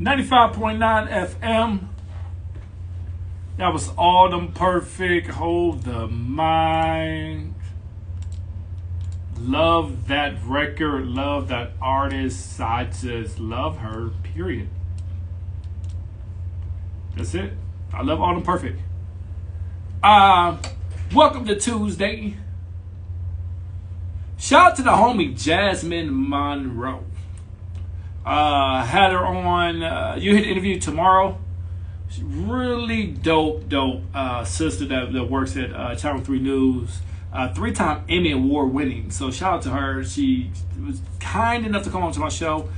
95.9 FM. That was All Them Perfect. Hold the Mind. Love that record. Love that artist. I just love her, period. That's it. I love All Them Perfect. Welcome to Tuesday. Shout out to the homie Jasmine Monroe. Had her on. You hit the interview tomorrow. She's really dope sister that works at Channel 3 News. 3-time Emmy Award winning. So shout out to her. She was kind enough to come on to my show,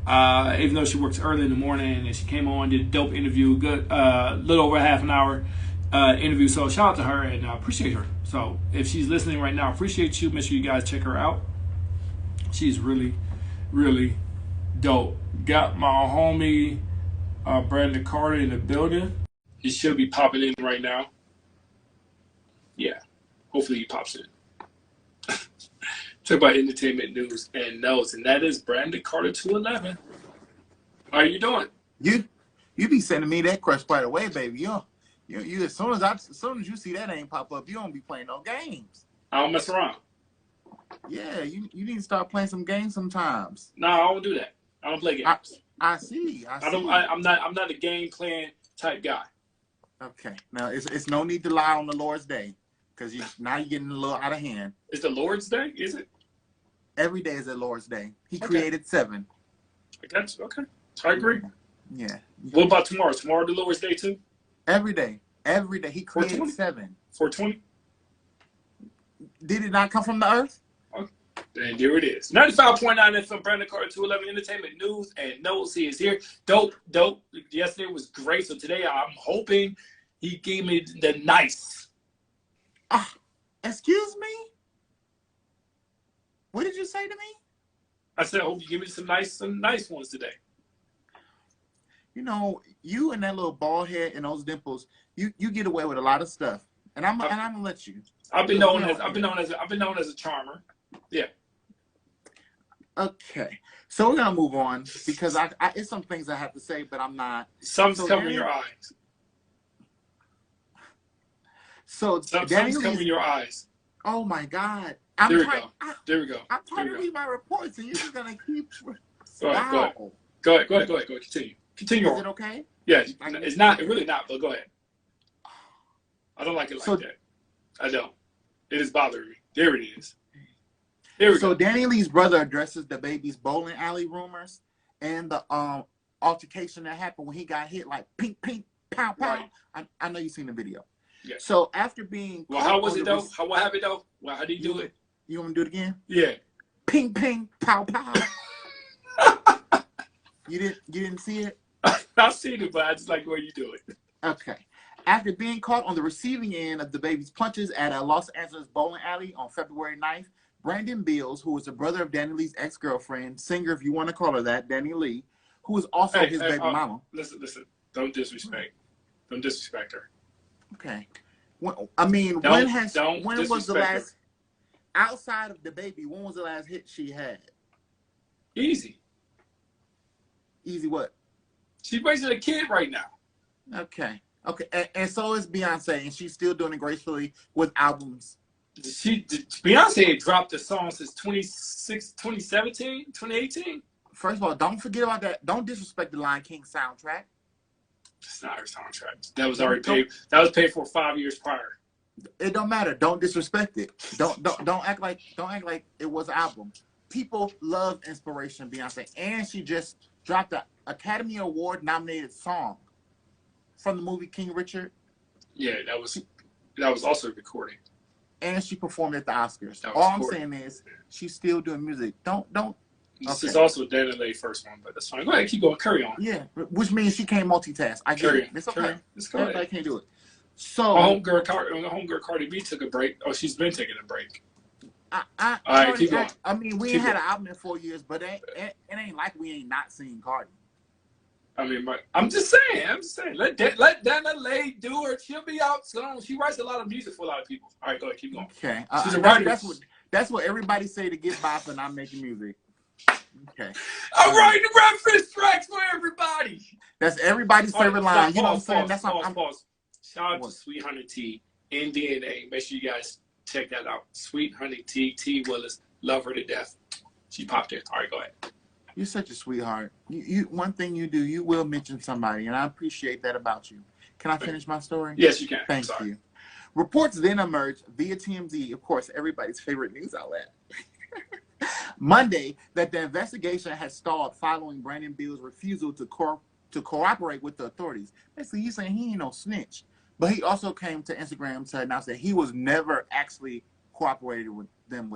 even though she works early in the morning. And she came on, did a dope interview, good, little over half an hour interview. So shout out to her and I appreciate her. So if she's listening right now, appreciate you. Make sure you guys check her out. She's really, really dope. Got my homie Brandon Carter in the building. He should be popping in right now. Yeah. Hopefully he pops in. Talk about entertainment news and notes, and that is Brandon Carter 211. How are you doing? You be sending me that crush right away, baby. You as soon as you see that name pop up, you don't be playing no games. I don't mess around. Yeah, you need to start playing some games sometimes. No, I don't do that. I don't play games. I see. I'm not a game playing type guy. Okay. Now it's no need to lie on the Lord's Day. Because now you're getting a little out of hand. It's the Lord's Day, is it? Every day is the Lord's Day. He created 7. That's okay. I agree. Yeah. What about tomorrow? Tomorrow the Lord's Day too? Every day. Every day. He created 420? 7. 420? Did it not come from the earth? Okay. And there it is. 95.9 FM, Brandon Carter 211 Entertainment News and Notes. He is here. Dope. Yesterday was great. So today I'm hoping he gave me the nice. Excuse me? What did you say to me? I said, I hope you give me some nice ones today. You know, you and that little bald head and those dimples, you get away with a lot of stuff. And I'm gonna let you. I've been known as a charmer. Yeah. Okay. So we're gonna move on because I it's some things I have to say, but I'm not. Something's covering your eyes. So something's covering your eyes. Oh my God! There we go. I'm trying to read my reports, and you're just gonna keep. Go ahead. Continue. Is it okay? Yeah, it's not. It's really not. But go ahead. I don't like it like that. I don't. It is bothering me. There it is. There we go. So Danny Lee's brother addresses the baby's bowling alley rumors and the altercation that happened when he got hit like pink, pow. Right. I know you've seen the video. Yeah. So after being how was it though? What happened though? Well, how did he do it? You want me to do it again? Yeah. Ping, pow. You didn't see it? I've seen it, but I just like the way you do it. Okay. After being caught on the receiving end of the baby's punches at a Los Angeles bowling alley on February 9th, Brandon Beals, who is the brother of Danny Lee's ex-girlfriend, singer, if you want to call her that, Danny Lee, who is also his baby mama. Listen. Don't disrespect her. Okay. When was the last, outside of the baby, when was the last hit she had? Easy what? She's raising a kid right now. Okay. And so is Beyonce, and she's still doing it gracefully with albums. Beyonce dropped the song since 2017, 2018? First of all, don't forget about that. Don't disrespect the Lion King soundtrack. It's not her soundtrack. That was already paid. That was paid for 5 years prior. It don't matter. Don't disrespect it. Don't act like it was an album. People love inspiration, Beyonce, and she just dropped an Academy Award nominated song from the movie King Richard. Yeah, that was also a recording. And she performed at the Oscars. All I'm saying is she's still doing music. Don't. This is also Danny Lee's first one, but that's fine. Go ahead, keep going. Carry on. Yeah, which means she can't multitask. I get it. It's okay. Everybody can't do it. So homegirl Cardi B took a break. Oh, she's been taking a break. All right, keep going. I mean, we ain't had an album in 4 years, but it ain't like we ain't not seen Cardi. I mean, I'm just saying. Let Dana Lay do her. She'll be out soon. She writes a lot of music for a lot of people. All right, go ahead, keep going. Okay, she's a writer. That's what everybody say to get by for not making music. Okay. I'm writing reference tracks for everybody. That's everybody's favorite line. You know what I'm saying? That's pause. Shout out to Sweet Honey T in DNA. Make sure you guys check that out. Sweet Honey T Willis. Love her to death. She popped in. All right, go ahead. You're such a sweetheart. You one thing you do, you will mention somebody, and I appreciate that about you. Can I finish my story? Yes, you can. Thank you. Reports then emerged via TMZ, of course, everybody's favorite news outlet, Monday, that the investigation has stalled following Brandon Beal's refusal to cooperate with the authorities. Basically, he's saying he ain't no snitch. But he also came to Instagram to announce that he was never actually cooperated with them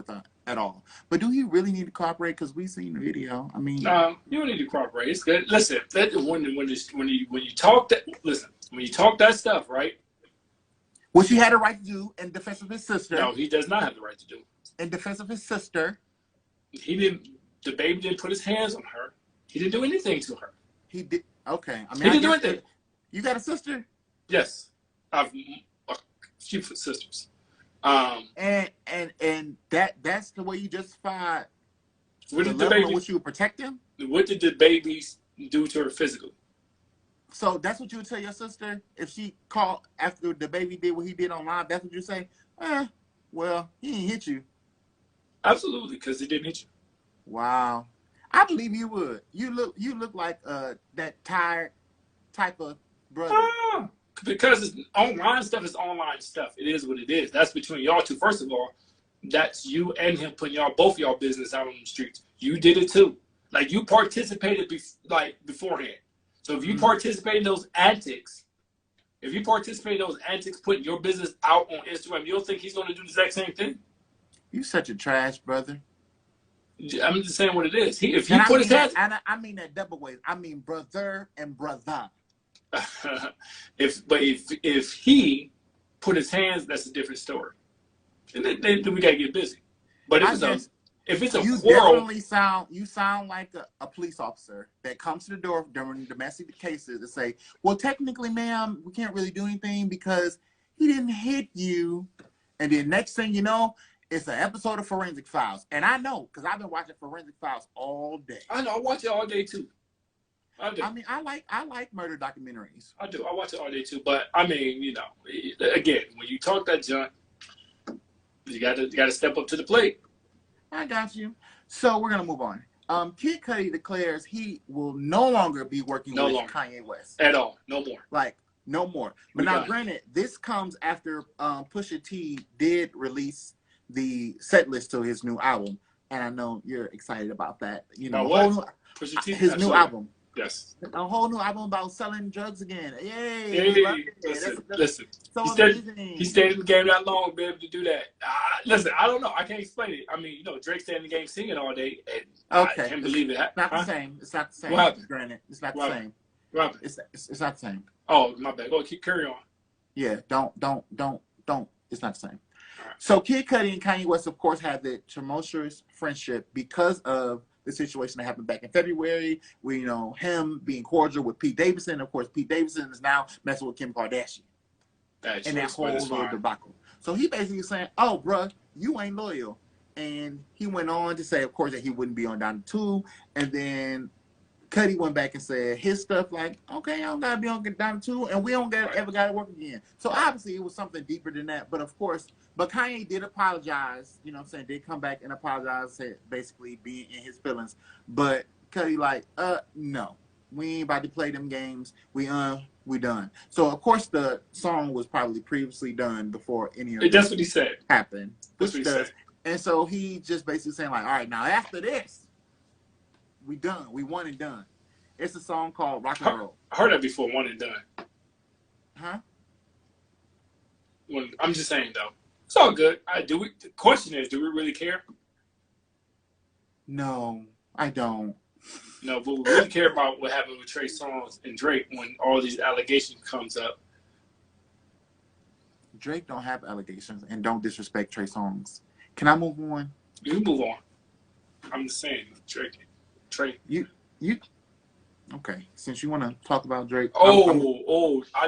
at all. But do he really need to cooperate? Because we've seen the video. I mean, you don't need to cooperate. It's good. Listen, when you talk that stuff, right? Which he had a right to do in defense of his sister. No, he does not have the right to do. In defense of his sister. He didn't. The baby didn't put his hands on her. He didn't do anything to her. He did. Okay. I mean, he didn't do anything. You got a sister? Yes, I've a few sisters. And that's the way you justify what the did level the baby, in which you would protect him? What did the babies do to her physically? So that's what you would tell your sister if she called after the baby did what he did online. That's what you say. Well, he didn't hit you. Absolutely, because he didn't hit you. Wow, I believe you would. You look like that tired type of brother. Because it's online stuff is online stuff. It is what it is. That's between y'all two. First of all, that's you and him putting both y'all business out on the streets. You did it too. Like you participated beforehand. So if you participate in those antics, putting your business out on Instagram, you don't think he's going to do the exact same thing? You such a trash brother. I'm just saying what it is. If he put his hands, I mean that double ways. I mean brother and brother. if he put his hands, that's a different story. And then we gotta get busy. But if it's a you quarrel, definitely sound like a police officer that comes to the door during domestic cases and say, "Well, technically, ma'am, we can't really do anything because he didn't hit you." And then next thing you know, it's an episode of Forensic Files, and I know because I've been watching Forensic Files all day. I know I watch it all day too. I do. I mean, I like murder documentaries. I do. I watch it all day too. But I mean, again, when you talk that junk, you gotta step up to the plate. I got you. So we're gonna move on. Kid Cudi declares he will no longer be working with Kanye West at all. No more. Like no more. But now, granted, this comes after Pusha T did release the set list to his new album, and I know you're excited about that. You know, Pusha T, his new album. Yes. A whole new album about selling drugs again. Yay! Hey, listen. So he stayed in the game that long to be able to do that. Listen, I don't know. I can't explain it. I mean, Drake stayed in the game singing all day. And okay. I can't believe it. It's not the same. It's not the same. What happened? Granted, it's not the same. What happened? It's not the same. Oh, my bad. Go carry on. Yeah, don't. It's not the same. Right. So Kid Cudi and Kanye West, of course, had the tumultuous friendship because of the situation that happened back in February, where, him being cordial with Pete Davidson. Of course, Pete Davidson is now messing with Kim Kardashian. And that whole little debacle. So he basically saying, oh, bruh, you ain't loyal. And he went on to say, of course, that he wouldn't be on Down to 2. And then Cudi went back and said his stuff like, okay, I don't got to be on Down to 2, and we don't ever got to work again. So obviously it was something deeper than that. But of course, Kanye did apologize, did come back and apologize, said basically being in his feelings. But Cudi like, no, we ain't about to play them games. We done. So of course the song was probably previously done before any of this. That's what he said. Happened. That's what he said. And so he just basically saying like, all right, now after this, we done. We one and done. It's a song called Rock and Roll. I heard that before, one and done. Huh? I'm just saying though. It's all good. The question is, do we really care? No, I don't. No, but we really care about what happened with Trey Songz and Drake when all these allegations comes up. Drake don't have allegations and don't disrespect Trey Songz. Can I move on? You move on. I'm just saying, Trey. You. Okay, since you want to talk about Drake. I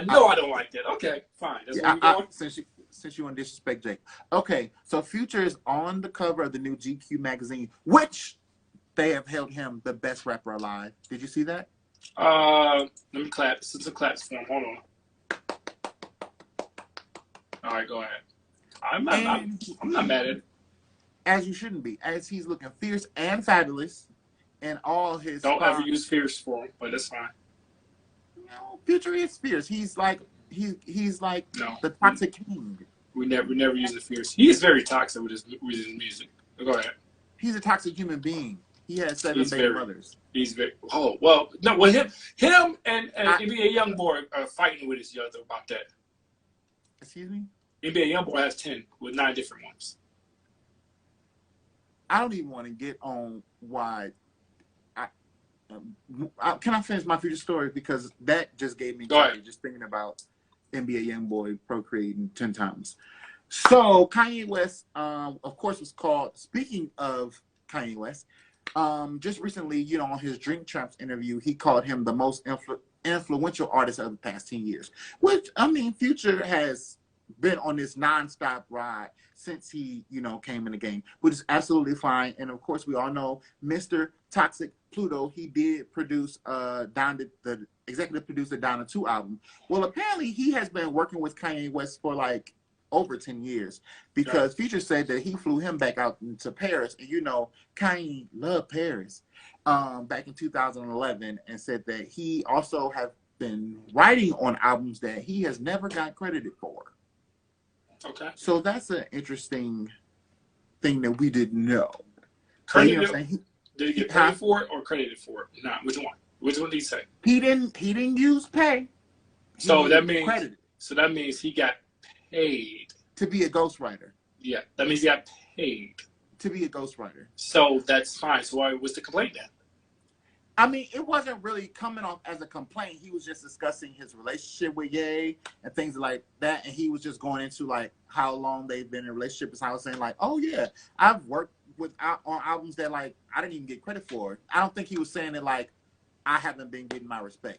know I don't like that. Okay, fine. That's where we're going. Since you want to disrespect Drake. Okay, so Future is on the cover of the new GQ magazine, which they have held him the best rapper alive. Did you see that? Let me clap. This is a clap form. Hold on. All right, go ahead. I'm not mad at it. As you shouldn't be, as he's looking fierce and fabulous, and all his. Don't ever use fierce for him, but that's fine. No, Future is fierce. He's like no. the toxic king. We never use the fierce. He is very toxic with his music. Go ahead. He's a toxic human being. He has 7 baby mothers. He's very well. No, well him and NBA YoungBoy are fighting with each other about that. Excuse me. NBA YoungBoy has 10 with 9 different ones. I don't even want to get on why. Can I finish my Future story, because that just gave me joy just thinking about NBA YoungBoy procreating 10 times. So Kanye West, of course, was called. Speaking of Kanye West, just recently, you know, on his Drink Champs interview, he called him the most influential artist of the past 10 years. Which, I mean, Future has been on this nonstop ride since he, you know, came in the game, which is absolutely fine. And of course, we all know Mr. Toxic Pluto. He did produce the executive producer the Donna 2 album. Well, apparently he has been working with Kanye West for like over 10 years, because Future said that he flew him back out to Paris, and you know Kanye loved Paris back in 2011, and said that he also have been writing on albums that he has never got credited for. Okay. So that's an interesting thing that we didn't know. Credited, you know did he get paid for it or credited for it? Nah, which one? Which one did he say? He didn't use pay. So that means credited. So that means he got paid to be a ghostwriter. Yeah, that means he got paid to be a ghostwriter. So that's fine. So why was the complaint then? I mean, it wasn't really coming off as a complaint. He was just discussing his relationship with Ye and things like that. And he was just going into like how long they've been in a relationship. And I was saying like, oh yeah, I've worked on albums that like I didn't even get credit for. I don't think he was saying it like I haven't been getting my respect.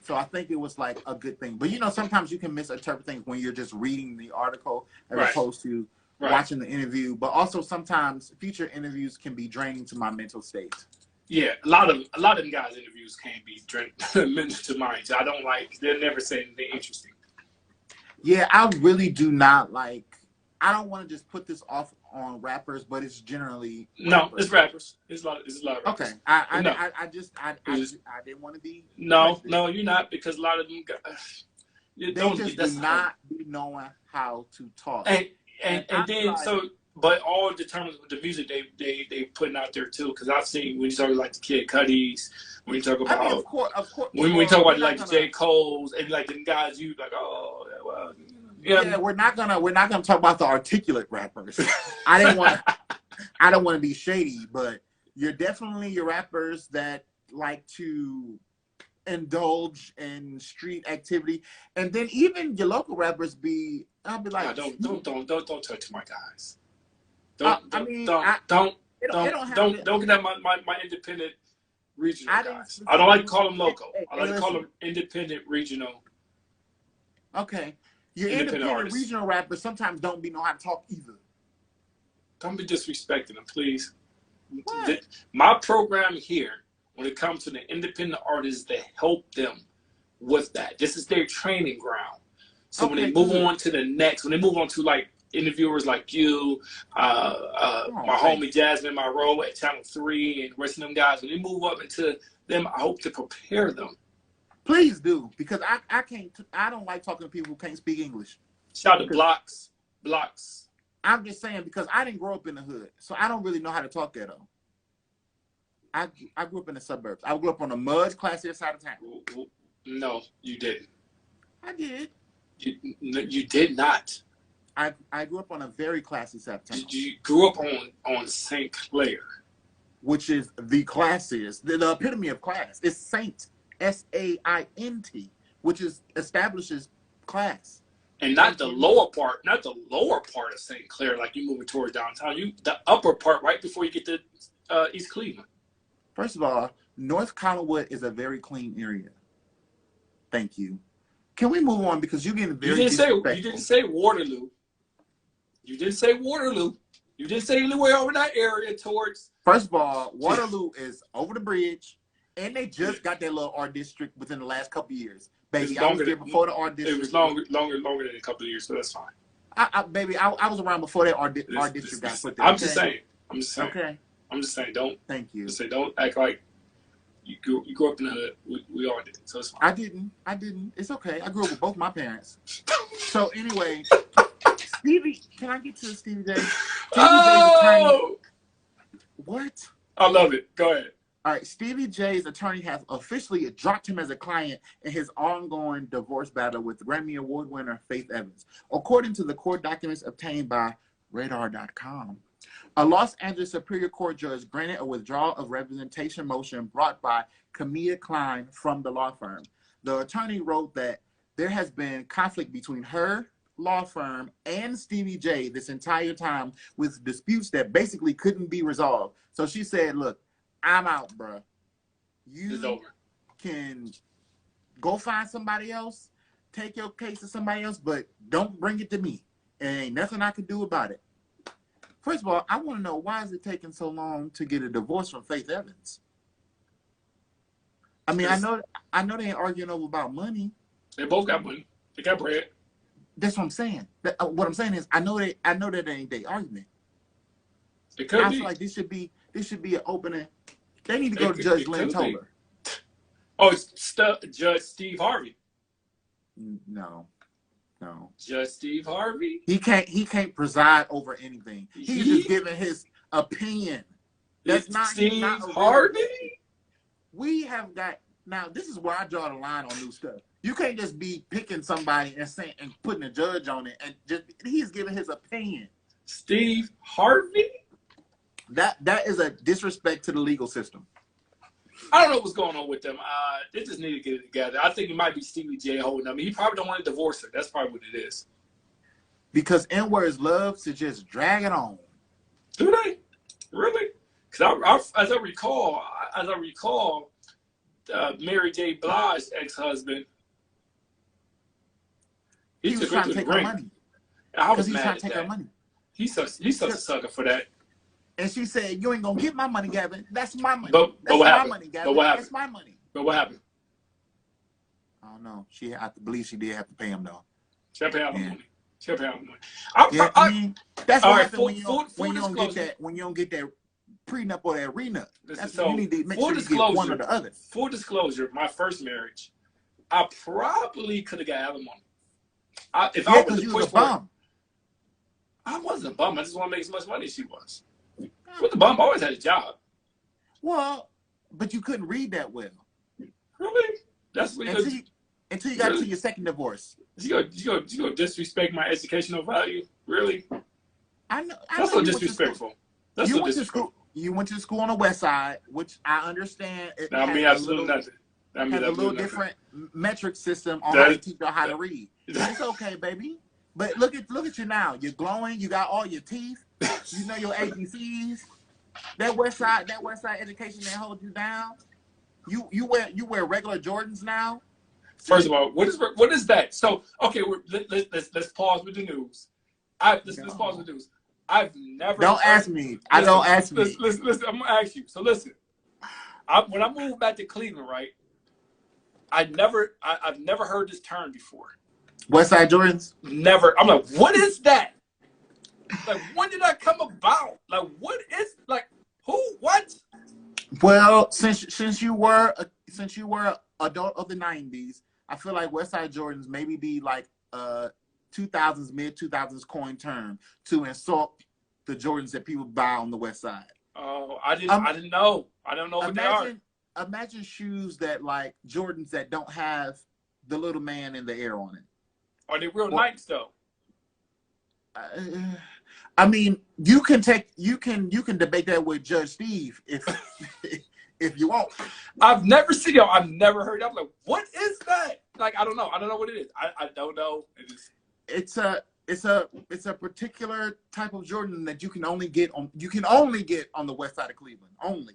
So I think it was like a good thing. But you know, sometimes you can misinterpret things when you're just reading the article as opposed to watching the interview. But also sometimes Future interviews can be draining to my mental state. Yeah, a lot of them guys' interviews can be draining to mine. So I don't like. They'll never say anything interesting. Yeah, I really do not like. I don't want to just put this off on rappers, but it's generally rappers. It's rappers. It's a lot of rappers. Okay, I didn't want to be. No, you're not, because a lot of them they just do not be knowing how to talk. And then like, so. But all determines with the music they putting out there too. Because I've seen when you talk like the Kid Cudis, when you talk about of course, when we talk about like the J. Cole's and like the guys you like, oh well, yeah, we're not gonna talk about the articulate rappers. I don't want to be shady, but you're definitely your rappers that like to indulge in street activity, and then even your local rappers I'll be like, don't touch my guys. Don't get at my independent regional guys. I don't like to call them local. I like to call them independent regional. Okay. Your independent regional rappers sometimes don't know how to talk either. Don't be disrespecting them, please. What? My program here, when it comes to the independent artists, they help them with that. This is their training ground. So when they move on to the next, when they move on to like interviewers like you, my homie Jasmine Monroe at Channel 3, and the rest of them guys, when they move up into them, I hope to prepare them. Please do, because I don't like talking to people who can't speak English. Shout out to Blocks. I'm just saying, because I didn't grow up in the hood, so I don't really know how to talk ghetto. I grew up in the suburbs. I grew up on the much classier side of town. No, you didn't. I did. You did not. I grew up on a very classy side of town. You grew up on St. Clair, which is the classiest, the epitome of class. It's Saint, Saint, which establishes class. And not the lower part of St. Clair, like you moving towards downtown. The upper part, right before you get to East Cleveland. First of all, North Collinwood is a very clean area. Thank you. Can we move on, because you're getting very disrespectful. You didn't say Waterloo. You didn't say Waterloo. You didn't say anywhere over that area towards. First of all, Waterloo is over the bridge, And they just got their little art district within the last couple of years. Baby, I was longer there before the art district. It was longer than a couple of years, so that's fine. Baby, I was around before that art district got put there. I'm just saying. Okay. I'm just saying. Don't. Thank you. Just say don't act like you grew up in the hood. We all did, so it's fine. I didn't. It's okay. I grew up with both my parents. So anyway, Stevie, can I get to Stevie J? Oh! What? I love it. Go ahead. All right, Stevie J's attorney has officially dropped him as a client in his ongoing divorce battle with Grammy Award winner Faith Evans. According to the court documents obtained by Radar.com, a Los Angeles Superior Court judge granted a withdrawal of representation motion brought by Camilla Klein from the law firm. The attorney wrote that there has been conflict between her law firm and Stevie J this entire time with disputes that basically couldn't be resolved. So she said, look, I'm out, bro. You can go find somebody else, take your case to somebody else, but don't bring it to me. And ain't nothing I can do about it. First of all, I want to know, why is it taking so long to get a divorce from Faith Evans? I mean, I know they ain't arguing over about money. They both got money. They got bread. That's what I'm saying. What I'm saying is, I know that ain't their argument. It could be. I feel like this should be an opening. They need to go to Judge Lynn Toler. Oh, it's Judge Steve Harvey. No. Judge Steve Harvey. He can't preside over anything. He's just giving his opinion. That's not Steve Harvey. We have got, now this is where I draw the line on new stuff. You can't just be picking somebody and saying and putting a judge on it, and just he's giving his opinion. Steve Harvey. That is a disrespect to the legal system. I don't know what's going on with them. They just need to get it together. I think it might be Stevie J holding them. He probably don't want to divorce her. That's probably what it is. Because N-words love to just drag it on. Do they? Really? Because as I recall, Mary J. Blige's ex-husband, he was trying to take her money. I was mad mad trying at to take that. her money. He's such a sucker for that. And she said, "You ain't gonna get my money, Gavin. That's my money. But what happened? Money, Gavin. That's my money." But what happened? I don't know. I believe she did have to pay him though. She had to pay out the money. She had to pay out the money. I mean, that's what happens when you don't get that prenup or that renup. You need to make sure you get one or the other. Full disclosure, my first marriage, I probably could have got alimony. If I was you was a bum. I wasn't a bum. I just want to make as much money as she was. With the bum, I always had a job. Well, but you couldn't read that well. Really? That's what until you got to your second divorce. You go disrespect my educational value? Really? I know. That's so disrespectful. That's so disrespectful. You went to school on the West Side, which I understand. That means absolutely nothing. Has a little different metric system on how to teach you how to read. It's okay, baby. But look at you now. You're glowing. You got all your teeth. You know your ABCs. That West Side education that holds you down. You wear regular Jordans now. First of all, what is that? So okay, let's pause with the news. Let's pause with the news. I've never. Don't ask me. I don't ask me. Listen. I'm gonna ask you. So listen. When I moved back to Cleveland, right? I've never heard this term before. West Side Jordans? Never. I'm like, what is that? Like, when did that come about? Like, what is who? What? Well, since you were adult of the '90s, I feel like West Side Jordans maybe be like 2000s, mid 2000s coin term to insult the Jordans that people buy on the West Side. Oh, I didn't know. I don't know what they are. Imagine shoes that like Jordans that don't have the little man in the air on it. Are they real Nikes though? I mean, you can debate that with Judge Steve if you want. I've never seen I've never heard. I'm like, what is that? Like, I don't know. I don't know what it is. I don't know. It's a particular type of Jordan that you can only get on the West Side of Cleveland. Only.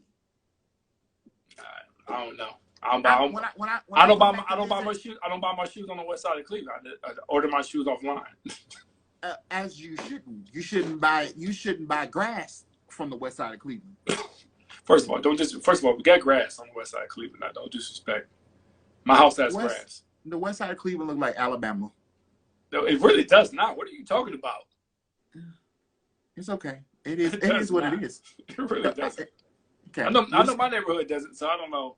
I don't know. I don't buy my shoes. I don't buy my shoes on the West Side of Cleveland. I order my shoes offline. As you shouldn't. You shouldn't buy grass from the West Side of Cleveland. First of all, we got grass on the west side of Cleveland. Now, don't disrespect. My house has grass. The west side of Cleveland look like Alabama. No, it really does not. What are you talking about? It's okay. It is. It is what it is. It really doesn't. Okay. I know my neighborhood doesn't, so I don't know.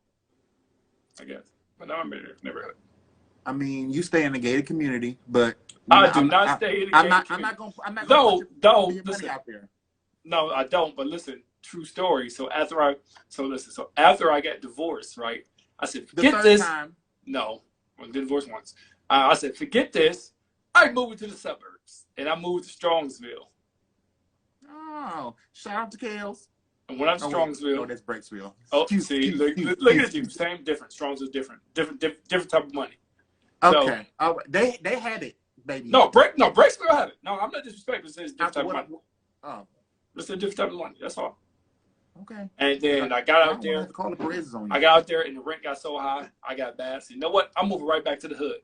I guess, but not my neighborhood. I mean, you stay in a gated community, but I do not stay in a gated community. I'm not going to put your money out there. No, I don't. But listen, true story. So after I got divorced, right? I said, forget this. No, I did divorce once. I said, forget this. I moved to the suburbs, and I moved to Strongsville. Oh, shout out to Kales. And when I'm Strongsville, that's Breaksville. Oh, see, look at you. Same difference. Strongsville's different. Different type of money. Okay. So, they had it, baby. No, Breaksville had it. No, I'm not disrespecting. It's different type of money. Oh. It's a different type of money. That's all. Okay. And then I got out there. I got out there, and the rent got so high, I got bad. So you know what? I'm moving right back to the hood.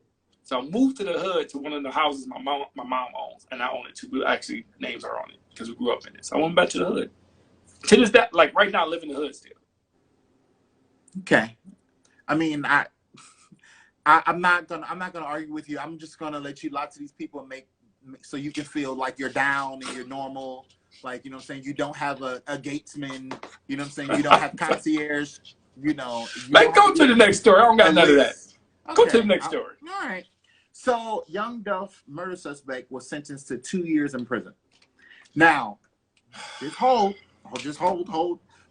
So I moved to the hood to one of the houses my mom owns, and I own it too. But actually, names are on it because we grew up in it. So I went back to the hood. To this day, like right now, I live in the hood still. Okay. I mean, I'm not gonna argue with you. I'm just gonna let you lie to these people and make so you can feel like you're down and you're normal. Like, you know what I'm saying? You don't have a gatesman. You know what I'm saying? You don't have concierge. You know. Like, go to the next story. I don't got none of that. Okay. Go to the next story. All right. So, young Duff, murder suspect, was sentenced to 2 years in prison. Now, just hold.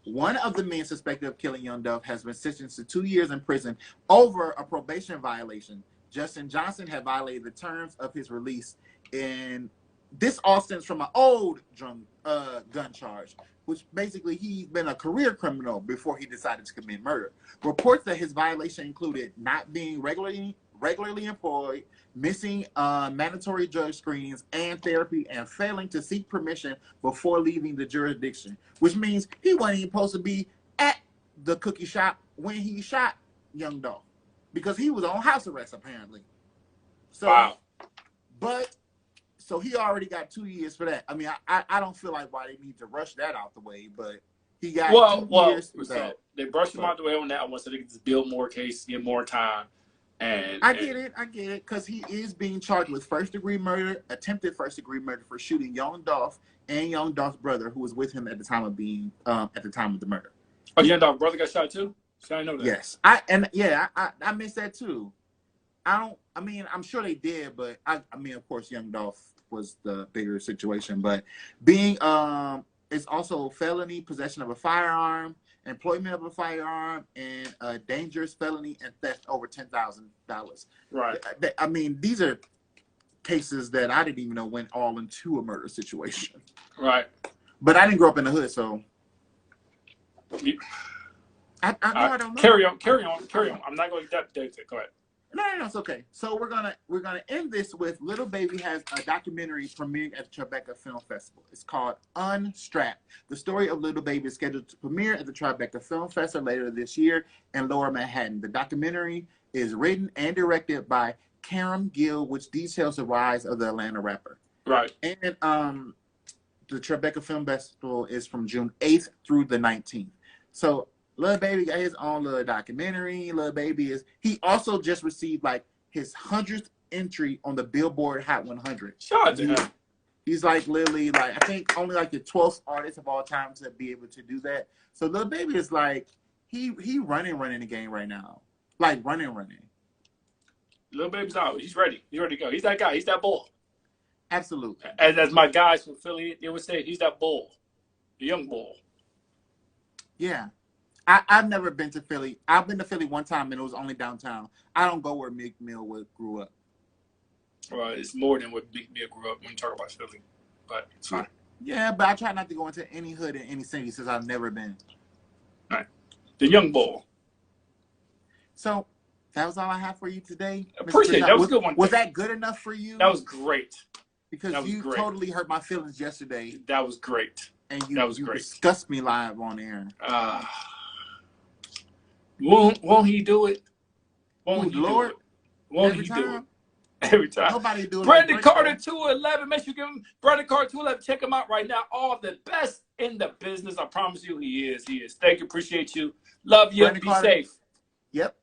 One of the men suspected of killing young Duff has been sentenced to 2 years in prison over a probation violation. Justin Johnson had violated the terms of his release, and this all stems from an old gun charge, which basically he's been a career criminal before he decided to commit murder. Reports that his violation included not being regularly employed, missing mandatory drug screenings and therapy, and failing to seek permission before leaving the jurisdiction, which means he wasn't even supposed to be at the cookie shop when he shot young Dolph because he was on house arrest apparently. So, wow. So he already got 2 years for that. I mean, I don't feel like why they need to rush that out the way, but he got 2 years for that. They brushed him out the way on that one so they could just build more cases, get more time. And I get it, because he is being charged with first-degree murder, attempted first-degree murder for shooting young Dolph and young Dolph's brother, who was with him at the time of the murder. Oh, young Dolph's brother got shot too? So I know that. Yes, I missed that too. I'm sure they did, but I mean, of course, young Dolph was the bigger situation. But being it's also felony possession of a firearm, employment of a firearm, and a dangerous felony and theft over $10,000. Right. I mean, these are cases that I didn't even know went all into a murder situation. Right. But I didn't grow up in the hood, so I don't know. Carry on. I'm not going to get that. Go ahead. No, it's okay. So we're gonna end this with Lil Baby has a documentary premiering at the Tribeca Film Festival. It's called Unstrapped. The story of Lil Baby is scheduled to premiere at the Tribeca Film Festival later this year in Lower Manhattan. The documentary is written and directed by Karam Gill, which details the rise of the Atlanta rapper. Right. And the Tribeca Film Festival is from June 8th through the 19th. So Lil Baby got his own little documentary. Lil Baby he also just received like his 100th entry on the Billboard Hot 100. Shout out to him. He's like literally like I think only like the 12th artist of all time to be able to do that. So Lil Baby is like he running the game right now, like running. Lil Baby's out. He's ready. He's ready to go. He's that guy. He's that bull. Absolutely. As my guys from Philly, they would say, he's that bull, the young bull. Yeah. I've never been to Philly. I've been to Philly one time, and it was only downtown. I don't go where Meek Mill grew up. Well, it's more than what Meek Mill grew up when you talk about Philly, but it's fine. Yeah, but I try not to go into any hood in any city since I've never been. All right. The young bull. So that was all I have for you today. Appreciate it. That was a good one. Was that good enough for you? That was great. Because you totally hurt my feelings yesterday. That was great. And you discussed me live on air. Won't he do it? Won't he do it? Won't he do it? Every time. Nobody do it Brandon like Drake, Carter though. 211. Make sure you give him Brandon Carter 211. Check him out right now. All the best in the business. I promise you, he is. He is. Thank you. Appreciate you. Love you. Brandon Be Carter. safe. Yep.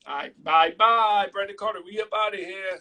All right. Bye. Brandon Carter. We up out of here.